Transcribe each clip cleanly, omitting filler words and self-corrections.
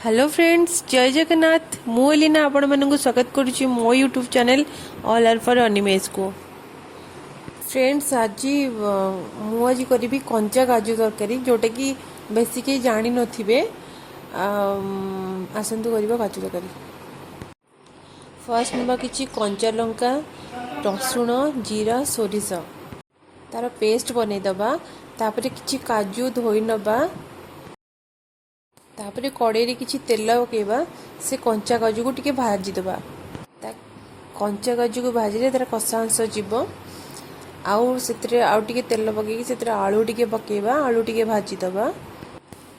Hello friends, जय जगन्नाथ। मु Elina आपण मानक स्वागत करुच्ची मो YouTube channel all are for अनिमेज को। फ्रेंड्स, आज मुझे करी कंचा काजू तरकारी जोटा कि बेसी कहीं जानी नथिबे। आसतु करबा काजू तरकारी। फर्स्ट नबा किछि कंचा लंका, रसुण, जीरा, सोरिष तार पेस्ट बनै दबा। तापरे किछि काजू धोई नबा। तापरे कड़े किछि तेल पकेबा। से कंचा काजू को टिके भाजी दबा। कंचा काजू को भाजिले तार कषा अंश जीव। आउ से आउ टिके तेल पकईकि से आलू टिके पकेबा। आलू टिके भाजी दबा।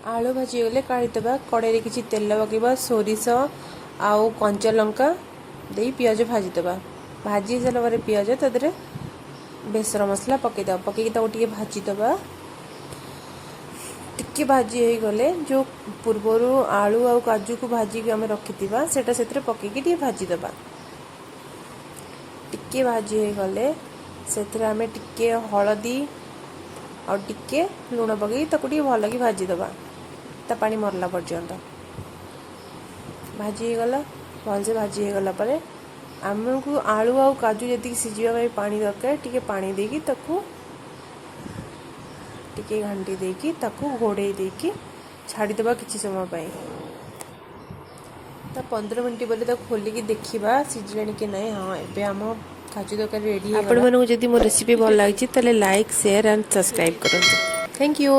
आलू भाजी गले काढ़ी दबा। कड़े किछि तेल पकेबा। सोरिष आउ कंचा लंका दे पियाज भाजी दबा। भाजी सारा पर पियाज तादरे बेसर मसला पकईदबा। पकईकि ताको टिके भाजी दबा। टिके भाजी हो गले जो पूर्वर आलू आउ काजू को भाजी आम रखी सेटा से पकईकि टिके भाजी दबा। टिके भाजी हो गले से आम टिके हलदी और टिके लुण पकई ताको भल कि भाजी दबा। ता पानी मरला पर्यंत भाजी हो गला। भलसे भाजी हो गला परे आमको आलू आउ काजू जी सीझा पानी दरकार टिके पानी देकी ताको टिके घाटी देकी ताको घोड़े देकी छाड़ीदबा किसी समय पाई। 15 मिनट बोले खोलिकी देखा सीझला कि नहीं। हाँ, एबे आम काजू तरकारी रेडी। आपण मानक जदि मो रेसिपी भल लगी लाइक शेयर एंड सब्सक्राइब करूँ। Thank you.